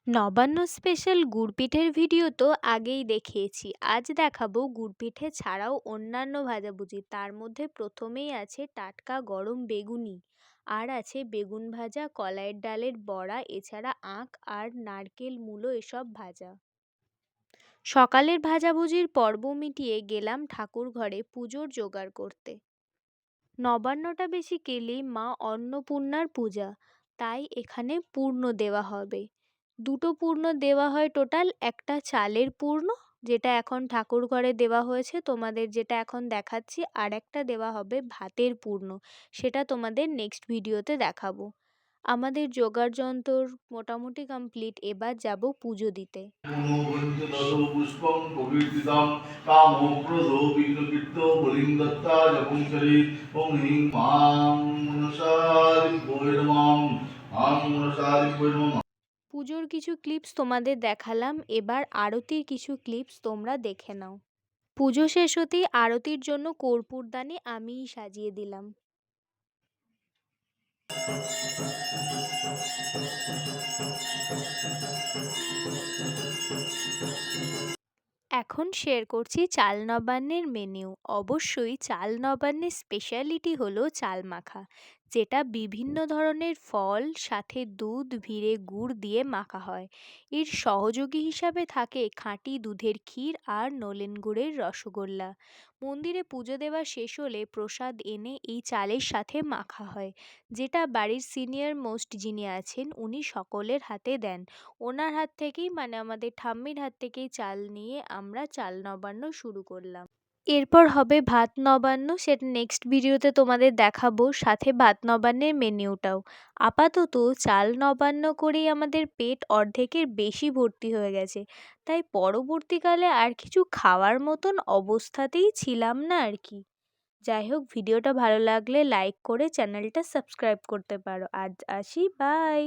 Nabanna special গুড় পিঠের video তো আগেই দেখিয়েছি। আজ দেখাবো গুড় পিঠে ছাড়াও অন্যান্য ভাজাভুজি। তার মধ্যে প্রথমেই আছে টাটকা গরম বেগুনি, আর আছে বেগুন ভাজা, কলাইয়ের ডালের বড়া, এছাড়া আখ আর নারকেল মূলো এসব ভাজা। সকালের ভাজাভুজির পর্ব মিটিয়ে গেলাম ঠাকুর ঘরে পুজোর জোগাড় করতে। নবান্নটা বেসিক্যালি মা অন্নপূর্ণার পূজা, তাই এখানে পূর্ণ দেওয়া হবে। দুটো পূর্ণ দেওয়া হয় টোটাল, একটা চালের পূর্ণ যেটা এখন ঠাকুর ঘরে দেওয়া হয়েছে তোমাদের, যেটা এখন দেখাচ্ছি, আর একটা দেওয়া হবে ভাতের পূর্ণ, সেটা তোমাদের নেক্সট ভিডিওতে দেখাবো। আমাদের জোগাড় যন্ত্র মোটামুটি কমপ্লিট, এবার যাব পুজো দিতে। পুষ্পং প্রকীর্তিতম কামপ্রদো বিঘ্নকৃত বলিং দত্তা জপংসরি ওং হিং মাং মনসারিভ্যৈ নমঃ মাং মনসারিভ্যৈ নমঃ। পুজোর কিছু ক্লিপস তোমাদের দেখালাম, এবার আরতির কিছু ক্লিপস তোমরা দেখে নাও। পুজো শেষ হতেই আরতির জন্য কর্পূরদানি আমিই সাজিয়ে দিলাম। এখন শেয়ার করছি চাল নবান্নের মেনু। অবশ্যই চাল নবান্নের স্পেশালিটি হলো চাল মাখা, যেটা বিভিন্ন ধরনের ফল সাথে দুধ ভিড়ে গুড় দিয়ে মাখা হয়। এর সহযোগী হিসাবে থাকে খাঁটি দুধের ক্ষীর আর নলেন গুড়ের রসগোল্লা। মন্দিরে পুজো দেওয়া শেষ হলে প্রসাদ এনে এই চালের সাথে মাখা হয়, যেটা বাড়ির সিনিয়র মোস্ট যিনি আছেন উনি সকলের হাতে দেন। ওনার হাত থেকেই, মানে আমাদের ঠাম্মির হাত থেকেই চাল নিয়ে আমরা চাল নবান্ন শুরু করলাম। এরপর হবে ভাত নবান্ন, সেটা নেক্সট ভিডিওতে তোমাদের দেখাবো, সাথে ভাত নবান্নের মেনিউটাও। আপাতত চাল নবান্ন করেই আমাদের পেট অর্ধেকের বেশি ভর্তি হয়ে গেছে, তাই পরবর্তীকালে আর কিছু খাওয়ার মতন অবস্থাতেই ছিলাম না আর কি। যাই হোক, ভিডিওটা ভালো লাগলে লাইক করে চ্যানেলটা সাবস্ক্রাইব করতে পারো। আজ আসি, বাই।